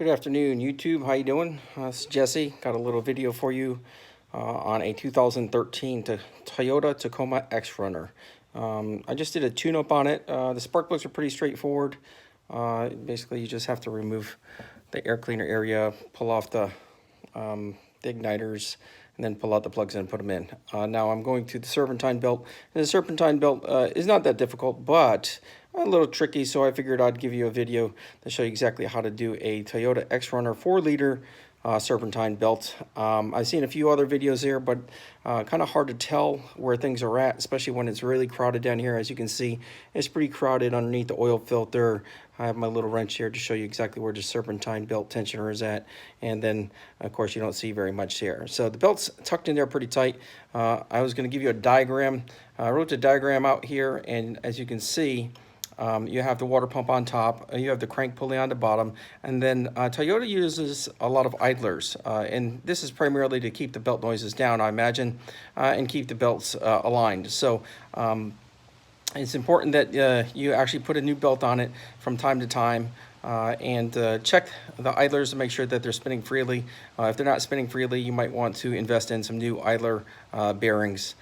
Good afternoon, YouTube. How you doing? It's Jesse. Got a little video for you on a 2013 Toyota Tacoma X-Runner. I just did a tune-up on it. The spark plugs are pretty straightforward. Basically, you just have to remove the air cleaner area, pull off the igniters, and then pull out the plugs and put them in. Now I'm going to the serpentine belt. And the serpentine belt is not that difficult, but a little tricky, so I figured I'd give you a video to show you exactly how to do a Toyota X-Runner 4-liter serpentine belt. I've seen a few other videos here, but kind of hard to tell where things are at, especially when it's really crowded down here. As you can see, it's pretty crowded underneath the oil filter. I have my little wrench here to show you exactly where the serpentine belt tensioner is at, and then of course you don't see very much here. So the belt's tucked in there pretty tight. I was going to give you a diagram. I wrote the diagram out here, and as you can see, you have the water pump on top, you have the crank pulley on the bottom, and then Toyota uses a lot of idlers, and this is primarily to keep the belt noises down, I imagine, and keep the belts aligned. So it's important that you actually put a new belt on it from time to time, and check the idlers to make sure that they're spinning freely. If they're not spinning freely, you might want to invest in some new idler bearings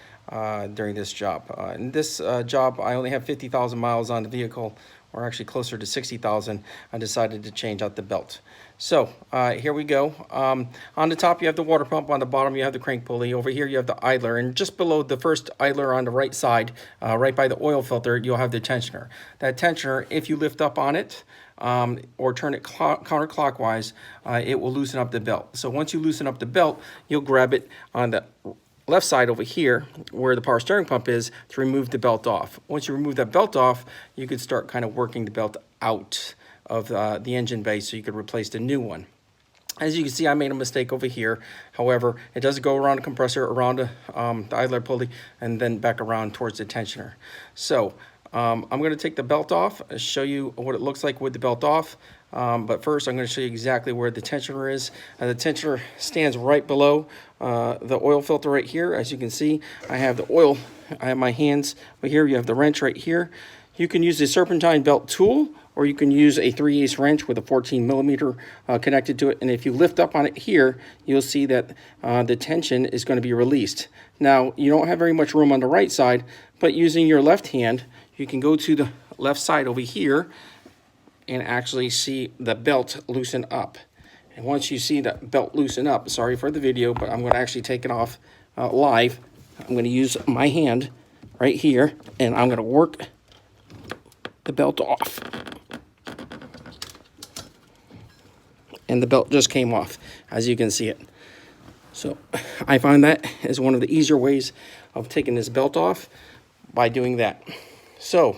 during this job. In this job, I only have 50,000 miles on the vehicle, or actually closer to 60,000. I decided to change out the belt. So here we go. On the top, you have the water pump. On the bottom, you have the crank pulley. Over here, you have the idler. And just below the first idler on the right side, right by the oil filter, you'll have the tensioner. That tensioner, if you lift up on it, or turn it counterclockwise, it will loosen up the belt. So once you loosen up the belt, you'll grab it on the left side over here where the power steering pump is to remove the belt off. Once you remove that belt off, you could start kind of working the belt out of the engine bay so you could replace the new one. As you can see, I made a mistake over here. However, it does go around the compressor, around the idler pulley, and then back around towards the tensioner. So I'm going to take the belt off, show you what it looks like with the belt off. But first, I'm going to show you exactly where the tensioner is. The tensioner stands right below the oil filter right here. As you can see, I have the oil. I have my hands right here. You have the wrench right here. You can use the serpentine belt tool, or you can use a 3/8 wrench with a 14 millimeter connected to it. And if you lift up on it here, you'll see that the tension is going to be released. Now, you don't have very much room on the right side, but using your left hand, you can go to the left side over here and actually see the belt loosen up. And once you see the belt loosen up, sorry for the video, but I'm going to actually take it off live. I'm going to use my hand right here, and I'm going to work the belt off. And the belt just came off, as you can see it. So I find that is one of the easier ways of taking this belt off, by doing that. So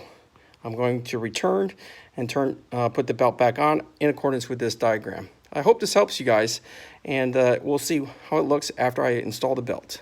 I'm going to return and put the belt back on in accordance with this diagram. I hope this helps you guys, and we'll see how it looks after I install the belt.